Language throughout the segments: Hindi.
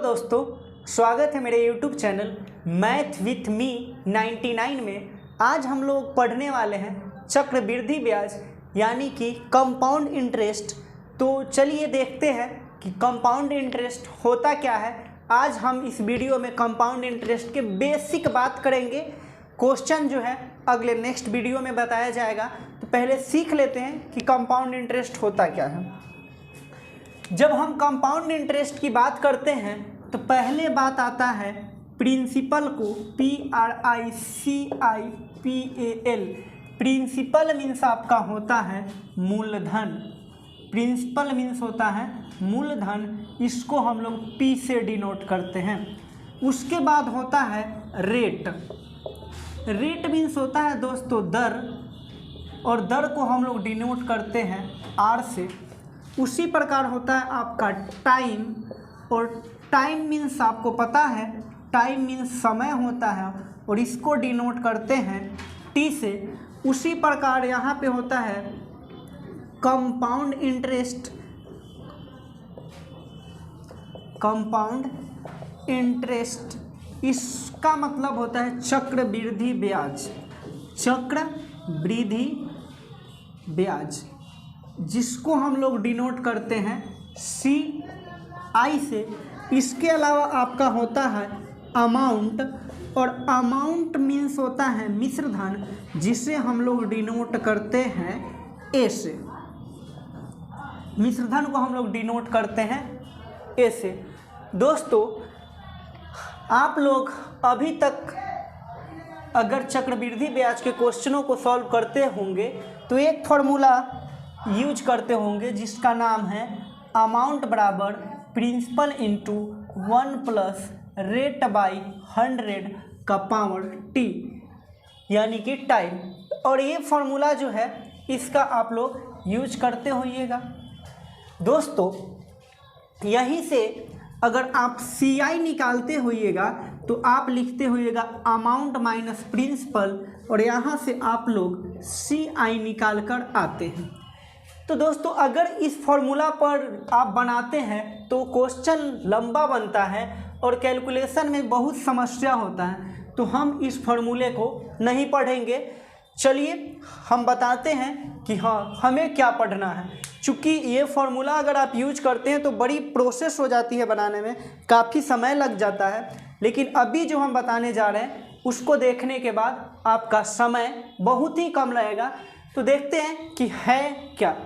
दोस्तों, स्वागत है मेरे YouTube channel math with me 99 में। आज हम लोग पढ़ने वाले हैं चक्रवृद्धि ब्याज यानी कि कंपाउंड इंटरेस्ट। तो चलिए देखते हैं कि कंपाउंड इंटरेस्ट होता क्या है। आज हम इस वीडियो में कंपाउंड इंटरेस्ट के बेसिक बात करेंगे। क्वेश्चन जो है अगले नेक्स्ट वीडियो में बताया जाएगा। तो पहले सीख लेते हैं कि कंपाउंड इंटरेस्ट होता क्या है। जब हम कंपाउंड इंटरेस्ट की बात करते हैं तो पहले बात आता है प्रिंसिपल को, PRICIPAL। प्रिंसिपल मीन्स आपका होता है मूलधन। प्रिंसिपल मीन्स होता है मूलधन, इसको हम लोग P से डिनोट करते हैं। उसके बाद होता है रेट। रेट मीन्स होता है दोस्तों दर, और दर को हम लोग डिनोट करते हैं R से। उसी प्रकार होता है आपका टाइम, और टाइम मीन्स आपको पता है टाइम मीन्स समय होता है, और इसको डिनोट करते हैं T से। उसी प्रकार यहाँ पे होता है कंपाउंड इंटरेस्ट। कंपाउंड इंटरेस्ट इसका मतलब होता है चक्रवृद्धि ब्याज। चक्रवृद्धि ब्याज जिसको हम लोग डिनोट करते हैं CI से। इसके अलावा आपका होता है अमाउंट, और अमाउंट मीन्स होता है मिश्रधन, जिसे हम लोग डिनोट करते हैं A से। मिश्रधन को हम लोग डिनोट करते हैं A से। दोस्तों, आप लोग अभी तक अगर चक्रवृद्धि ब्याज के क्वेश्चनों को सॉल्व करते होंगे तो एक फॉर्मूला यूज करते होंगे जिसका नाम है अमाउंट बराबर principal into 1 plus rate by 100 का पावर T यानी कि टाइम। और ये फॉर्मूला जो है इसका आप लोग यूज करते होइएगा। दोस्तों, यहीं से अगर आप CI निकालते होइएगा तो आप लिखते होइएगा अमाउंट माइनस प्रिंसिपल, और यहाँ से आप लोग CI निकाल कर आते हैं। तो दोस्तों, अगर इस फॉर्मूला पर आप बनाते हैं तो क्वेश्चन लंबा बनता है और कैलकुलेशन में बहुत समस्या होता है, तो हम इस फॉर्मूले को नहीं पढ़ेंगे। चलिए हम बताते हैं कि हाँ हमें क्या पढ़ना है। चूँकि ये फॉर्मूला अगर आप यूज करते हैं तो बड़ी प्रोसेस हो जाती है बनाने में, काफ़ी समय लग जाता है। लेकिन अभी जो हम बताने जा रहे हैं उसको देखने के बाद आपका समय बहुत ही कम लगेगा। तो देखते हैं कि है क्या।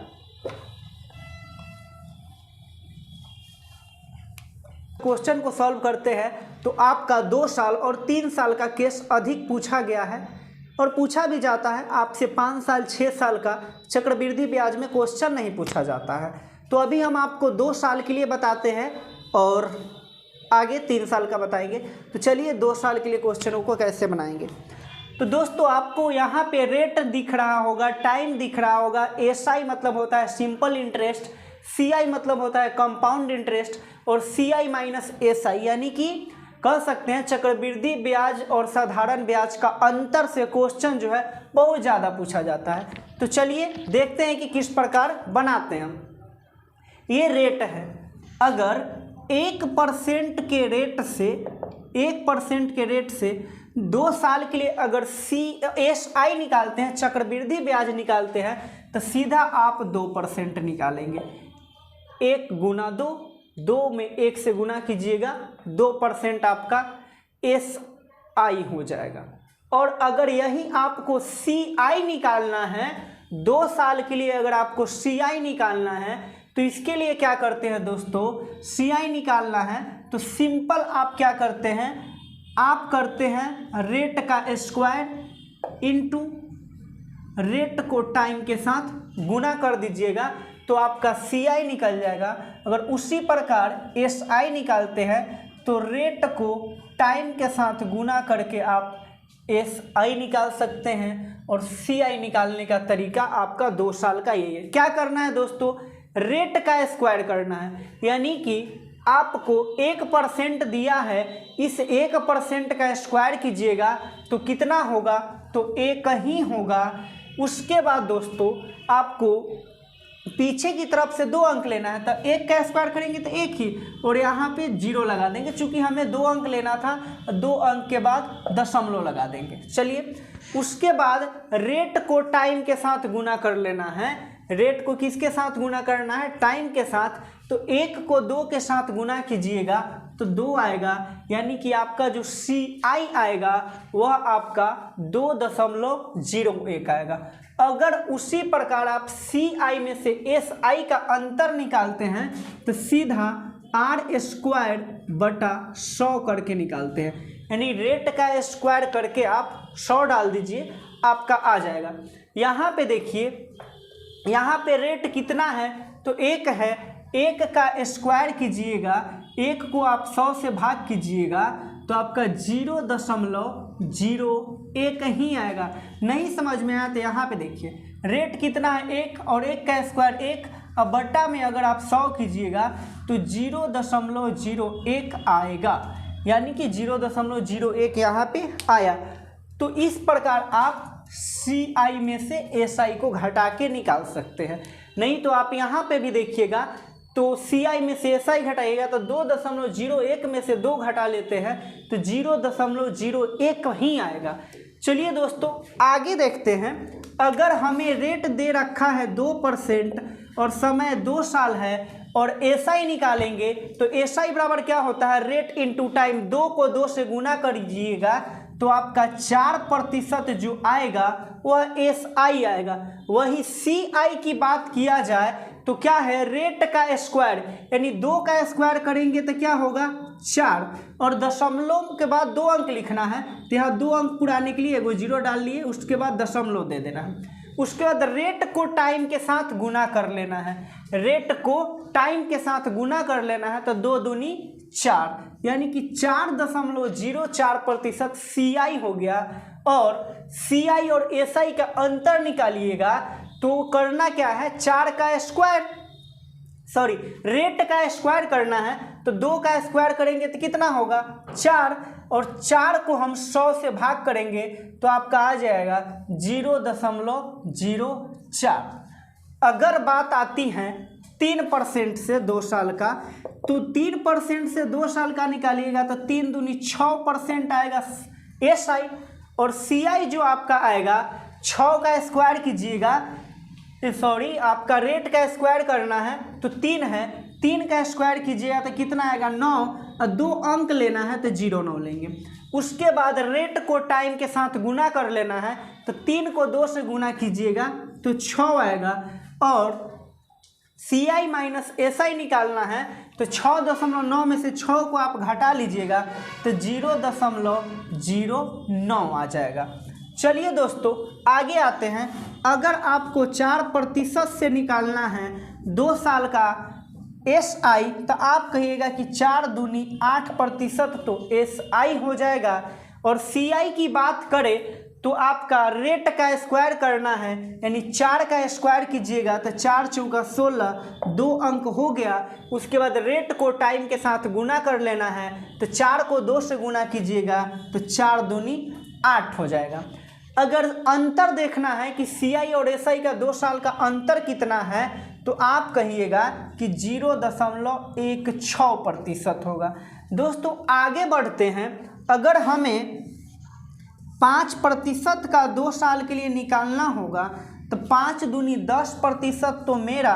क्वेश्चन को सॉल्व करते हैं तो आपका 2 साल और 3 साल का केस अधिक पूछा गया है, और पूछा भी जाता है। आपसे 5 साल 6 साल का चक्रवृद्धि ब्याज में क्वेश्चन नहीं पूछा जाता है। तो अभी हम आपको 2 साल के लिए बताते हैं और आगे 3 साल का बताएंगे। तो चलिए 2 साल के लिए क्वेश्चनों को कैसे बनाएंगे। तो दोस्तों, आपको यहाँ पे रेट दिख रहा होगा, टाइम दिख रहा होगा। SI मतलब होता है सिंपल इंटरेस्ट, CI मतलब होता है कंपाउंड इंटरेस्ट, और CI माइनस SI यानी कि कह सकते हैं चक्रवृद्धि ब्याज और साधारण ब्याज का अंतर से क्वेश्चन जो है बहुत ज़्यादा पूछा जाता है। तो चलिए देखते हैं कि किस प्रकार बनाते हैं हम। ये रेट है। अगर 1% के रेट से 2 साल के लिए अगर SI निकालते हैं, चक्रवृद्धि ब्याज निकालते हैं, तो सीधा आप 2% निकालेंगे। 1 गुना 2 में 1 से गुना कीजिएगा, 2% आपका SI हो जाएगा। और अगर यही आपको CI निकालना है, 2 साल के लिए अगर आपको CI निकालना है, तो इसके लिए क्या करते हैं दोस्तों, CI निकालना है तो सिंपल आप क्या करते हैं, आप करते हैं रेट का स्क्वायर इंटू रेट को टाइम के साथ गुना कर दीजिएगा, तो आपका CI निकल जाएगा। अगर उसी प्रकार SI निकालते हैं तो रेट को टाइम के साथ गुना करके आप SI निकाल सकते हैं, और CI निकालने का तरीका आपका 2 साल का यही है। क्या करना है दोस्तों, रेट का स्क्वायर करना है, यानी कि आपको 1% दिया है, इस 1% का स्क्वायर कीजिएगा तो कितना होगा, तो 1 ही होगा। उसके बाद दोस्तों आपको पीछे की तरफ से 2 अंक लेना है, तो 1 का स्क्वायर करेंगे तो 1 ही, और यहाँ पे 0 लगा देंगे। चूंकि हमें 2 अंक लेना था, 2 अंक के बाद दशमलव लगा देंगे। चलिए, उसके बाद रेट को टाइम के साथ गुना कर लेना है। रेट को किसके साथ गुना करना है? टाइम के साथ। तो 1 को 2 के साथ गुना कीजिएगा तो 2 आएगा, यानी कि आपका जो CI आएगा वह आपका 2.01 आएगा। अगर उसी प्रकार आप CI में से SI का अंतर निकालते हैं तो सीधा R²/100 करके निकालते हैं, यानी रेट का स्क्वायर करके आप 100 डाल दीजिए, आपका आ जाएगा। यहाँ पे देखिए, यहाँ पे रेट कितना है? तो 1 है। 1 का स्क्वायर कीजिएगा, 1 को आप 100 से भाग कीजिएगा तो आपका 0.01 ही आएगा। नहीं समझ में आया तो यहाँ पे देखिए, रेट कितना है? 1, और 1 का स्क्वायर 1, अब बट्टा में अगर आप 100 कीजिएगा तो 0.01 आएगा, यानी कि 0.01 यहाँ पे आया। तो इस प्रकार आप CI में से SI को घटा के निकाल सकते हैं। नहीं तो आप यहाँ पे भी देखिएगा, तो CI में से SI घटाइएगा तो 2.01 में से 2 घटा लेते हैं तो 0.01 ही आएगा। चलिए दोस्तों, आगे देखते हैं। अगर हमें रेट दे रखा है 2% और समय 2 साल है और SI निकालेंगे तो SI बराबर क्या होता है? Rate into time. 2 को 2 से गुना करिएगा तो आपका 4% जो आएगा वह SI आएगा। वही CI की बात किया जाए तो क्या है? रेट का स्क्वायर, यानी 2 का स्क्वायर करेंगे तो क्या होगा? 4, और दशमलव के बाद 2 अंक लिखना है तो यहाँ 2 अंक पुराने के लिए एगो 0 डाल लिए, उसके बाद दशमलव दे देना है। उसके बाद रेट को टाइम के साथ गुना कर लेना है। रेट को टाइम के साथ गुना कर लेना है तो 2 दूनी 4, यानी कि 4.04% CI हो गया। और CI और SI का अंतर निकालिएगा तो करना क्या है? 4 का स्क्वायर, सॉरी, रेट का स्क्वायर करना है तो 2 का स्क्वायर करेंगे तो कितना होगा? 4, और 4 को हम 100 से भाग करेंगे तो आपका आ जाएगा 0.04। अगर बात आती है 3% से 2 साल का, तो 3% से 2 साल का निकालिएगा तो 3 दूनी 6% आएगा SI, और CI जो आपका आएगा 6 का स्क्वायर कीजिएगा, सॉरी, आपका रेट का स्क्वायर करना है तो 3 है, 3 का स्क्वायर कीजिएगा तो कितना आएगा? 9, और 2 अंक लेना है तो 0.9 लेंगे। उसके बाद रेट को टाइम के साथ गुना कर लेना है तो 3 को 2 से गुना कीजिएगा तो 6 आएगा, और CI माइनस SI निकालना है तो 6.9 में से 6 को आप घटा लीजिएगा तो 0.09 आ जाएगा। चलिए दोस्तों, आगे आते हैं। अगर आपको 4% से निकालना है 2 साल का SI तो आप कहिएगा कि 4 दूनी 8% तो SI हो जाएगा। और CI की बात करें तो आपका रेट का स्क्वायर करना है, यानी 4 का स्क्वायर कीजिएगा तो 4 चौका 16, 2 अंक हो गया। उसके बाद रेट को टाइम के साथ गुना कर लेना है तो 4 को 2 से गुना कीजिएगा तो 4 दूनी 8 हो जाएगा। अगर अंतर देखना है कि CI और SI का 2 साल का अंतर कितना है तो आप कहिएगा कि 0.16% होगा। दोस्तों, आगे बढ़ते हैं। अगर हमें 5% का 2 साल के लिए निकालना होगा तो 5 दूनी 10% तो मेरा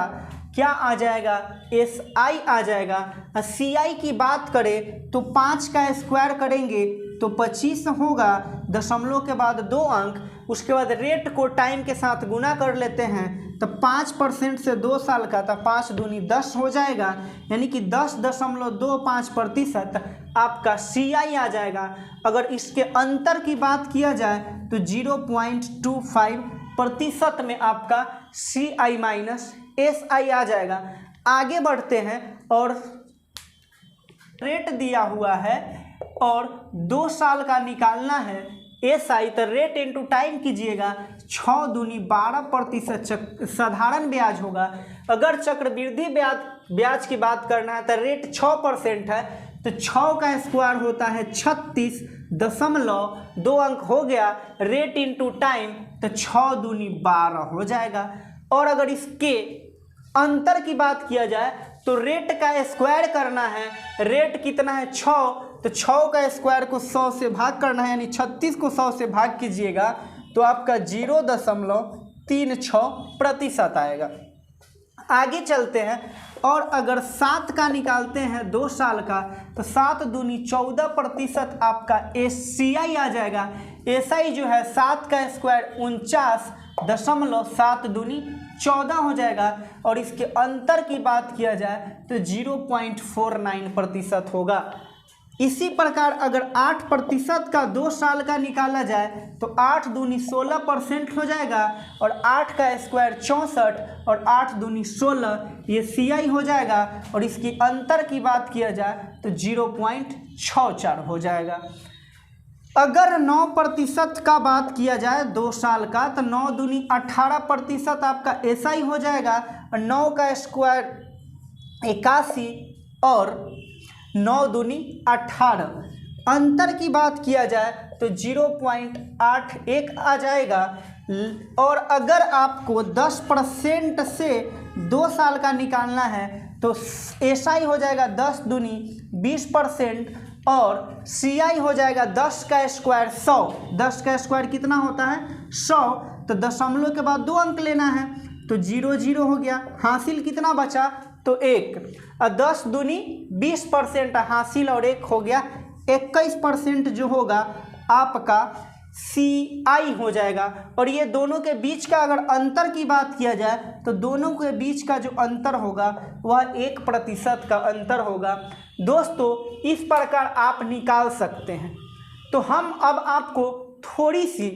क्या आ जाएगा? SI आ जाएगा। CI की बात करें तो 5 का स्क्वायर करेंगे तो 25 होगा, दशमलव के बाद 2 अंक। उसके बाद रेट को टाइम के साथ गुना कर लेते हैं तो 5% से 2 साल का तो 5 दूनी 10 हो जाएगा, यानी कि 10.25% आपका CI आ जाएगा। अगर इसके अंतर की बात किया जाए तो 0.25% में आपका CI माइनस SI आ जाएगा। आगे बढ़ते हैं, और रेट दिया हुआ है और 2 साल का निकालना है SI तो रेट इंटू टाइम कीजिएगा, 6 दूनी 12% साधारण ब्याज होगा। अगर चक्रवृद्धि ब्याज की बात करना है तो रेट 6% है तो 6 का स्क्वायर होता है 36.2 अंक हो गया। रेट इंटू टाइम तो 6 दूनी 12 हो जाएगा। और अगर इसके अंतर की बात किया जाए तो रेट का स्क्वायर करना है। रेट कितना है 6, तो 6 का स्क्वायर को 100 से भाग करना है, यानी 36 को 100 से भाग कीजिएगा तो आपका 0.36% आएगा। आगे चलते हैं और अगर 7 का निकालते हैं 2 साल का तो 7 दूनी 14% आपका SCI आ जाएगा। SI जो है 7 का स्क्वायर 49.7 दूनी 14 हो जाएगा। और इसके अंतर की बात किया जाए तो 0.49% होगा। इसी प्रकार अगर 8% का 2 साल का निकाला जाए तो 8 दूनी 16% हो जाएगा और 8 का स्क्वायर 64 और 8 दूनी 16 ये CI हो जाएगा। और इसकी अंतर की बात किया जाए तो 0.64 हो जाएगा। अगर 9% का बात किया जाए 2 साल का तो 9 दूनी 18% आपका SI हो जाएगा और 9 का स्क्वायर 81 और 9 दूनी 18। अंतर की बात किया जाए तो 0.81 आ जाएगा। और अगर आपको 10% से 2 साल का निकालना है तो SI हो जाएगा 10 दूनी 20% और CI हो जाएगा 10 का स्क्वायर 100। 10 का स्क्वायर कितना होता है 100, तो दशमलव के बाद 2 अंक लेना है तो 0 हो गया। हासिल कितना बचा तो 1 और 10 दूनी 20% हासिल और 1 हो गया 21% जो होगा आपका CI हो जाएगा। और ये दोनों के बीच का अगर अंतर की बात किया जाए तो दोनों के बीच का जो अंतर होगा वह 1% का अंतर होगा। दोस्तों इस प्रकार आप निकाल सकते हैं। तो हम अब आपको थोड़ी सी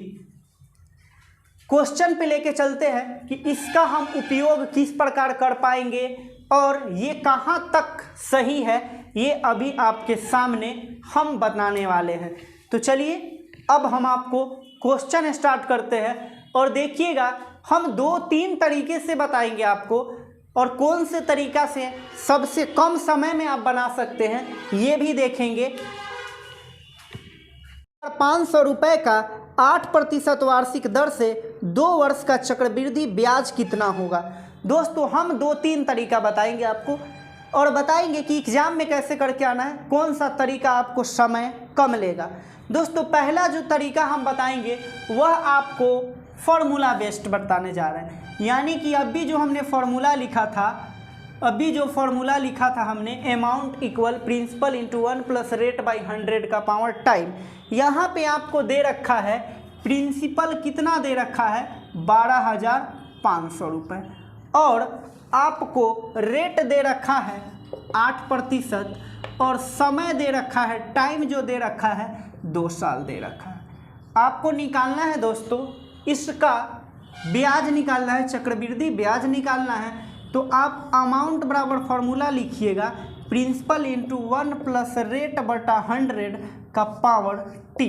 क्वेश्चन पे लेके चलते हैं कि इसका हम उपयोग किस प्रकार कर पाएंगे और ये कहाँ तक सही है, ये अभी आपके सामने हम बताने वाले हैं। तो चलिए अब हम आपको क्वेश्चन स्टार्ट करते हैं और देखिएगा हम 2-3 तरीके से बताएंगे आपको और कौन से तरीका से सबसे कम समय में आप बना सकते हैं ये भी देखेंगे। 500 रुपये का 8% वार्षिक दर से 2 वर्ष का चक्रवृद्धि ब्याज कितना होगा। दोस्तों हम 2-3 तरीका बताएंगे आपको और बताएंगे कि एग्जाम में कैसे करके आना है, कौन सा तरीका आपको समय कम लेगा। दोस्तों पहला जो तरीका हम बताएंगे वह आपको फॉर्मूला बेस्ड बताने जा रहे हैं। यानी कि अभी जो हमने फॉर्मूला लिखा था हमने amount equal principal into 1 plus rate by 100 का पावर टाइम। यहाँ पे आपको दे रखा है प्रिंसिपल कितना दे रखा है 12,500 रुपये और आपको रेट दे रखा है 8% और समय दे रखा है, टाइम जो दे रखा है 2 साल दे रखा है। आपको निकालना है दोस्तों इसका ब्याज निकालना है, चक्रवृद्धि ब्याज निकालना है। तो आप अमाउंट बराबर फॉर्मूला लिखिएगा प्रिंसिपल इंटू 1 प्लस रेट बटा 100 का पावर t।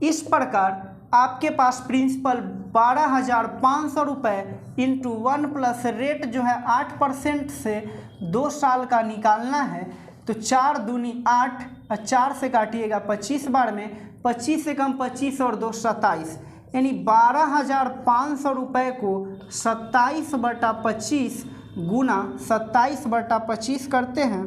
इस प्रकार आपके पास प्रिंसिपल 12,500 रुपये इंटू 1 प्लस रेट जो है 8% से 2 साल का निकालना है। तो 4 दूनी 8 और 4 से काटिएगा 25 बार में, 25 से कम 25 और 2 27, यानी 12,500 रुपये को 27/25 गुना 27/25 करते हैं।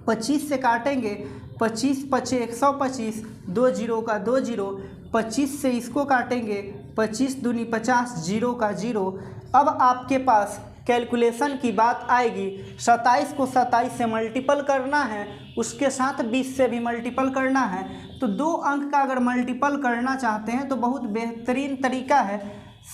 25 से काटेंगे 25 पचे 125, 2 जीरो का 2 जीरो, 25 से इसको काटेंगे 25 दूनी 50, 0 का 0। अब आपके पास कैलकुलेशन की बात आएगी, 27 को 27 से मल्टीपल करना है, उसके साथ 20 से भी मल्टीपल करना है। तो 2 अंक का अगर मल्टीपल करना चाहते हैं तो बहुत बेहतरीन तरीका है।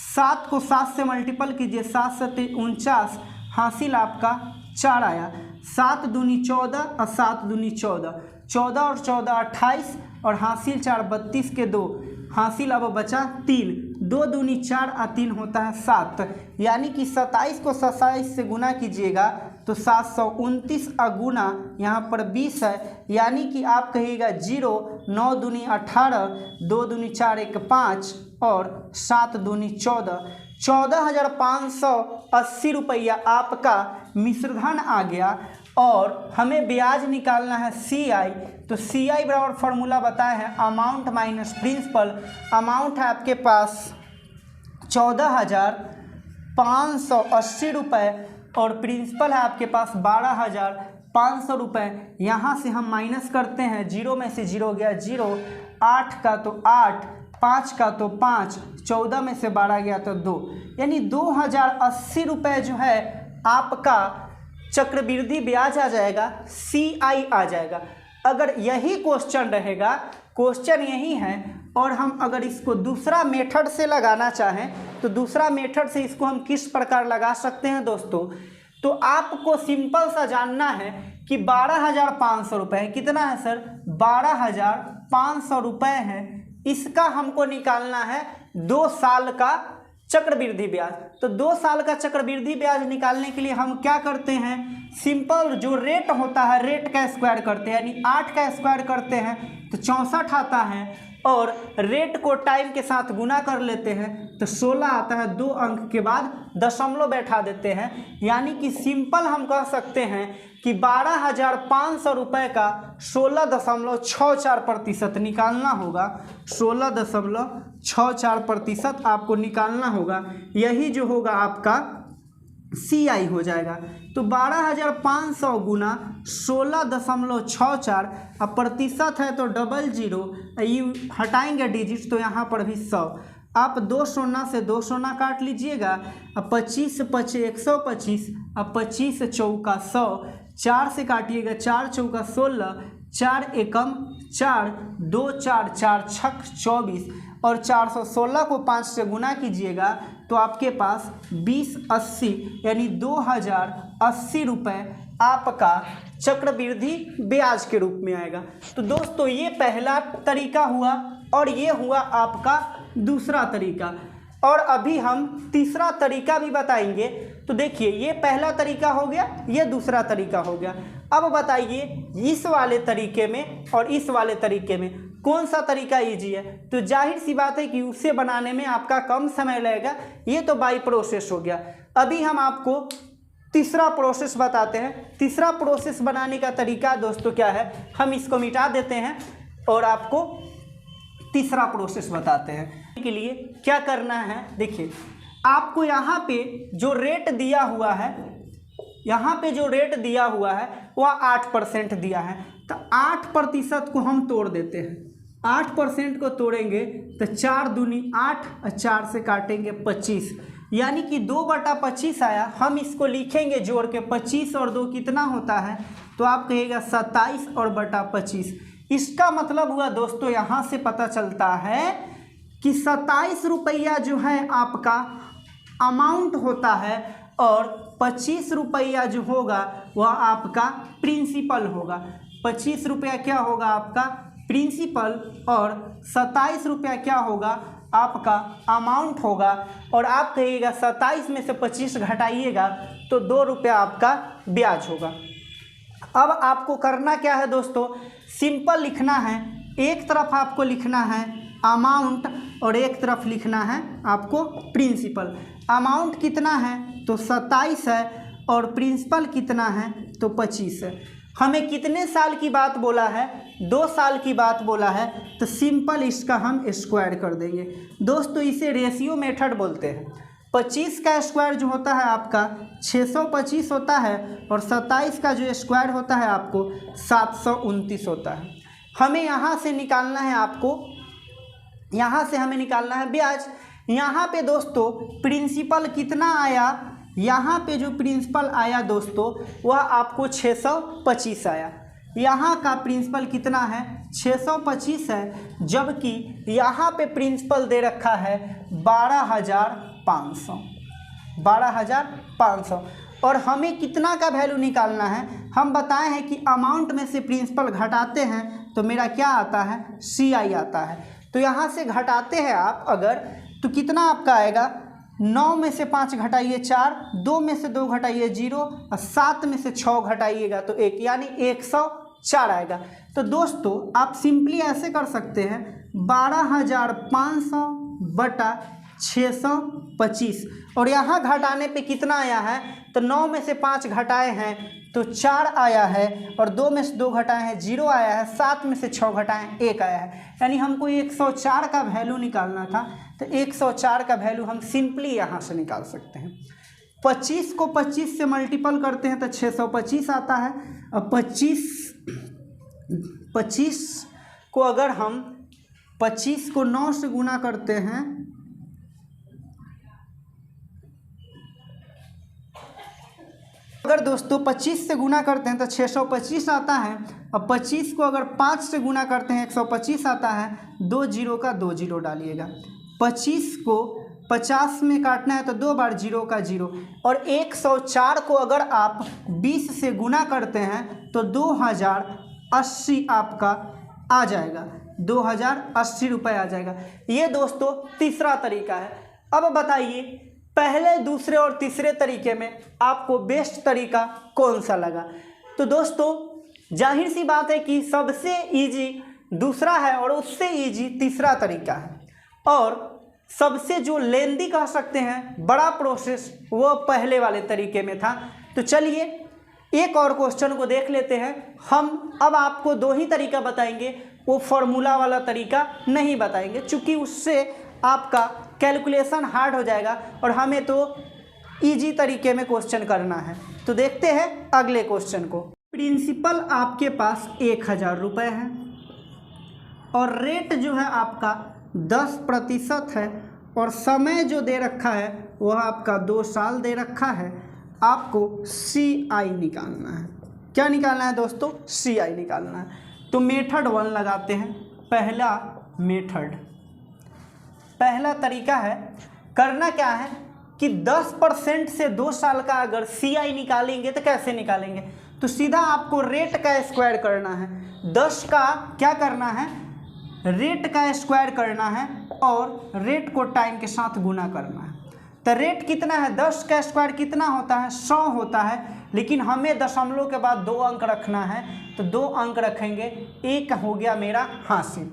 7 को 7 से मल्टीपल कीजिए, 7 से 49, हासिल आपका 4 आया। 7 दूनी 14 और 7 दूनी 14, 14 और 14 28 और हासिल 4, 32 के 2, हासिल अब बचा 3, 2 दूनी 4 और 3 होता है 7। यानी कि 27 को 27 से गुना कीजिएगा तो 729 गुना यहाँ पर 20 है, यानी कि आप कहिएगा 0, 9 दूनी 18, 2 दूनी 4 1 5 और 7 दूनी 14, 14,580 रुपया आपका मिश्रधन आ गया। और हमें ब्याज निकालना है CI। तो CI बराबर फॉर्मूला बताए हैं अमाउंट माइनस प्रिंसिपल। अमाउंट है आपके पास 14,580 रुपये और प्रिंसिपल है आपके पास 12,500 रुपये। यहाँ से हम माइनस करते हैं, 0 में से 0 गया 0, 8 का तो 8, 5 का तो 5, 14 में से 12 गया तो 2, यानी 2080 रुपये जो है आपका चक्रवृद्धि ब्याज आ जाएगा, CI आ जाएगा। अगर यही क्वेश्चन रहेगा, क्वेश्चन यही है, और हम अगर इसको दूसरा मेथड से लगाना चाहें तो दूसरा मेथड से इसको हम किस प्रकार लगा सकते हैं दोस्तों। तो आपको सिंपल सा जानना है कि 12,500 रुपये कितना है सर, 12,500 रुपये है, इसका हमको निकालना है 2 साल का चक्रवृद्धि ब्याज। तो 2 साल का चक्रवृद्धि ब्याज निकालने के लिए हम क्या करते हैं, सिंपल जो रेट होता है रेट का स्क्वायर करते हैं, यानी 8 का स्क्वायर करते हैं तो 64 आता है, और रेट को टाइम के साथ गुना कर लेते हैं तो 16 आता है, 2 अंक के बाद दशमलव बैठा देते हैं। यानी कि सिंपल हम कह सकते हैं कि 12,500 रुपये का 16.64% निकालना होगा, 16.64% आपको निकालना होगा। यही जो होगा आपका CI हो जाएगा। तो 12,500 गुना 16.64, अब प्रतिशत है तो 00, ये हटाएंगे डिजिट तो यहाँ पर भी 100। आप 2 शून्य से 2 शून्य काट लीजिएगा, अब 25 पचे 125, अब 25 चौका 100, 4 से काटिएगा 4 चौका 16, 4 एकम 4, 2 4 4 छक 24, और 416 को 5 से गुना कीजिएगा तो आपके पास 2080 यानी 2080 रुपये आपका चक्रवृद्धि ब्याज के रूप में आएगा। तो दोस्तों ये पहला तरीका हुआ, और ये हुआ आपका दूसरा तरीका, और अभी हम तीसरा तरीका भी बताएंगे। तो देखिए ये पहला तरीका हो गया, ये दूसरा तरीका हो गया। अब बताइए इस वाले तरीके में और इस वाले तरीके में कौन सा तरीका ईजी है। तो जाहिर सी बात है कि उसे बनाने में आपका कम समय लगेगा, ये तो बाई प्रोसेस हो गया। अभी हम आपको तीसरा प्रोसेस बताते हैं। तीसरा प्रोसेस बनाने का तरीका दोस्तों क्या है, हम इसको मिटा देते हैं और आपको तीसरा प्रोसेस बताते हैं। के लिए क्या करना है, देखिए आपको यहाँ पे जो रेट दिया हुआ है, यहाँ पे जो रेट दिया हुआ है वह 8% दिया है, तो 8% को हम तोड़ देते हैं। 8% को तोड़ेंगे तो 4 दूनी 8 और 4 से काटेंगे 25, यानी कि 2/25 आया। हम इसको लिखेंगे जोड़ के, 25 और 2 कितना होता है, तो आप कहिएगा 27 और बटा 25। इसका मतलब हुआ दोस्तों, यहाँ से पता चलता है कि 27 रुपया जो है आपका अमाउंट होता है, और 25 रुपया जो होगा वह आपका प्रिंसिपल होगा। 25 रुपया क्या होगा आपका प्रिंसिपल, और 27 रुपया क्या होगा आपका अमाउंट होगा। और आप कहिएगा 27 में से 25 घटाइएगा तो 2 रुपया आपका ब्याज होगा। अब आपको करना क्या है दोस्तों, सिंपल लिखना है। एक तरफ आपको लिखना है अमाउंट और एक तरफ लिखना है आपको प्रिंसिपल। अमाउंट कितना है तो 27 है, और प्रिंसिपल कितना है तो 25 है। हमें कितने साल की बात बोला है, 2 साल की बात बोला है, तो सिंपल इसका हम स्क्वायर कर देंगे। दोस्तों इसे रेशियो मेथड बोलते हैं। 25 का स्क्वायर जो होता है आपका 625 होता है, और 27 का जो स्क्वायर होता है आपको 729 होता है। हमें यहाँ से निकालना है, आपको यहाँ से हमें निकालना है ब्याज। यहाँ पे दोस्तों प्रिंसिपल कितना आया, यहाँ पे जो प्रिंसिपल आया दोस्तों वह आपको 625 आया। यहाँ का प्रिंसिपल कितना है 625 है, जबकि यहाँ पे प्रिंसिपल दे रखा है 12,500। और हमें कितना का वैल्यू निकालना है, हम बताए हैं कि अमाउंट में से प्रिंसिपल घटाते हैं तो मेरा क्या आता है CI आता है। तो यहाँ से घटाते हैं आप अगर, तो कितना आपका आएगा, 9 में से 5 घटाइए 4, 2 में से 2 घटाइए 0, और 7 में से 6 घटाइएगा तो 1, यानी 104 आएगा। तो दोस्तों आप सिंपली ऐसे कर सकते हैं 12,500 बटा 625, और यहाँ घटाने पे कितना आया है, तो 9 में से 5 घटाए हैं तो 4 आया है, और 2 में से 2 घटाए हैं 0 आया है, 7 में से 6 घटाए 1 आया है। यानी हमको 104 का वैल्यू निकालना था, तो 104 का वैल्यू हम सिंपली यहाँ से निकाल सकते हैं। 25 को 25 से मल्टीपल करते हैं तो 625 आता है। अब 25 को अगर हम 25 को 9 से गुना करते हैं, अगर दोस्तों 25 से गुना करते हैं तो 625 आता है। अब 25 को अगर 5 से गुना करते हैं 125 आता है। 2 जीरो का 2 जीरो डालिएगा। 25 को 50 में काटना है तो 2 बार 0 का 0। और 104 को अगर आप 20 से गुना करते हैं तो 2080 आपका आ जाएगा, 2080 रुपये आ जाएगा। ये दोस्तों तीसरा तरीका है। अब बताइए पहले, दूसरे और तीसरे तरीके में आपको बेस्ट तरीका कौन सा लगा? तो दोस्तों जाहिर सी बात है कि सबसे इजी दूसरा है और उससे इजी तीसरा तरीका है, और सबसे जो लेंदी कह सकते हैं, बड़ा प्रोसेस, वो पहले वाले तरीके में था। तो चलिए एक और क्वेश्चन को देख लेते हैं। हम अब आपको 2 ही तरीका बताएंगे, वो फॉर्मूला वाला तरीका नहीं बताएंगे, क्योंकि उससे आपका कैलकुलेशन हार्ड हो जाएगा और हमें तो इजी तरीके में क्वेश्चन करना है। तो देखते हैं अगले क्वेश्चन को। प्रिंसिपल आपके पास 1000 रुपये है और रेट जो है आपका 10% है, और समय जो दे रखा है वह आपका 2 साल दे रखा है। आपको CI निकालना है। क्या निकालना है दोस्तों? CI निकालना है। तो मेथड 1 लगाते हैं। पहला तरीका है, करना क्या है कि 10% से 2 साल का अगर CI निकालेंगे तो कैसे निकालेंगे? तो सीधा आपको रेट का स्क्वायर करना है। 10 का क्या करना है? रेट का स्क्वायर करना है और रेट को टाइम के साथ गुना करना है। तो रेट कितना है? 10 का स्क्वायर कितना होता है? 100 होता है, लेकिन हमें दशमलव के बाद 2 अंक रखना है, तो 2 अंक रखेंगे। 1 हो गया मेरा हासिल।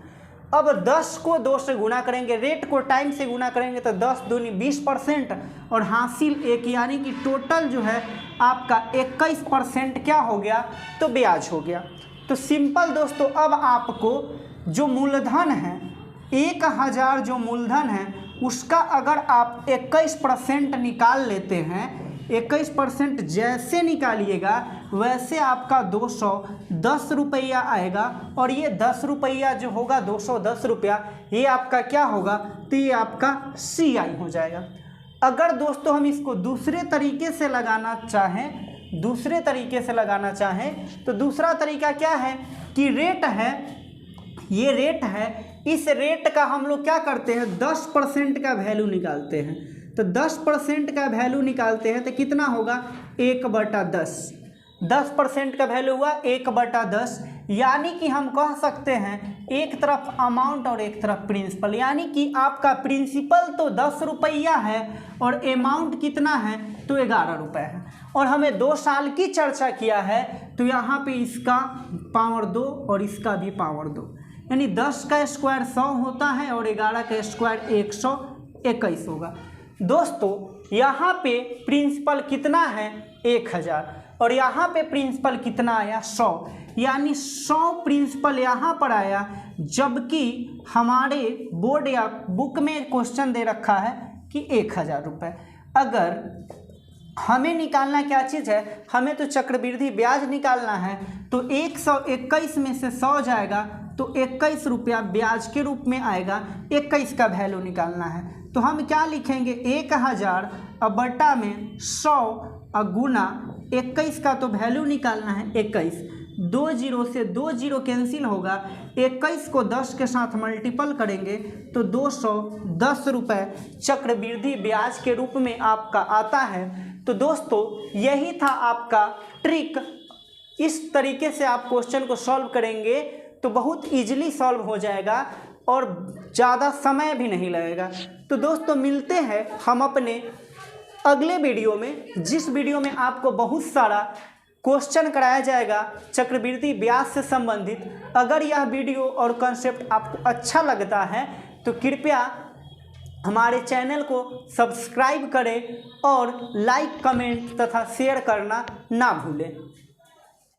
अब 10 को 2 से गुना करेंगे, रेट को टाइम से गुना करेंगे तो 10 दूनी 20% और हासिल 1, यानी कि टोटल जो है आपका 21% क्या हो गया? तो ब्याज हो गया। तो सिंपल दोस्तों, अब आपको जो मूलधन है 1000, जो मूलधन है उसका अगर आप 21% निकाल लेते हैं, 21% जैसे निकालिएगा वैसे आपका 210 रुपया आएगा। और ये 10 रुपया जो होगा, 210 रुपया, ये आपका क्या होगा? तो ये आपका CI हो जाएगा। अगर दोस्तों हम इसको दूसरे तरीके से लगाना चाहें तो दूसरा तरीका क्या है कि रेट है, ये रेट है, इस रेट का हम लोग क्या करते हैं? 10% का वैल्यू निकालते हैं। तो 10% का वैल्यू निकालते हैं तो कितना होगा? 1/10। 10% का वैल्यू हुआ 1/10, यानी कि हम कह सकते हैं एक तरफ अमाउंट और एक तरफ प्रिंसिपल, यानी कि आपका प्रिंसिपल तो 10 रुपया है और अमाउंट कितना है? तो 11 रुपये है। और हमें 2 साल की चर्चा किया है, तो यहाँ पे इसका पावर 2 और इसका भी पावर 2, यानी 10 का स्क्वायर 100 होता है और 11 का स्क्वायर 121 होगा। दोस्तों यहाँ पे प्रिंसिपल कितना है? 1000, और यहाँ पे प्रिंसिपल कितना आया? 100, यानी 100 प्रिंसिपल यहाँ पर आया, जबकि हमारे बोर्ड या बुक में क्वेश्चन दे रखा है कि 1000 रुपये। अगर हमें निकालना क्या चीज़ है? हमें तो चक्रवृद्धि ब्याज निकालना है। तो 121 में से 100 जाएगा तो 21 रुपया ब्याज के रूप में आएगा। 21 का वैल्यू निकालना है, तो हम क्या लिखेंगे? 1000 अब बटा में 100 गुना 21 का तो वैल्यू निकालना है 21। 2 जीरो से 2 जीरो कैंसिल होगा। 21 को 10 के साथ मल्टीपल करेंगे तो 210 रुपये चक्रवृद्धि ब्याज के रूप में आपका आता है। तो दोस्तों यही था आपका ट्रिक। इस तरीके से आप क्वेश्चन को सॉल्व करेंगे तो बहुत इजीली सॉल्व हो जाएगा और ज़्यादा समय भी नहीं लगेगा। तो दोस्तों मिलते हैं हम अपने अगले वीडियो में, जिस वीडियो में आपको बहुत सारा क्वेश्चन कराया जाएगा चक्रवृद्धि ब्याज से संबंधित। अगर यह वीडियो और कॉन्सेप्ट आपको अच्छा लगता है तो कृपया हमारे चैनल को सब्सक्राइब करें और लाइक, कमेंट तथा शेयर करना ना भूलें।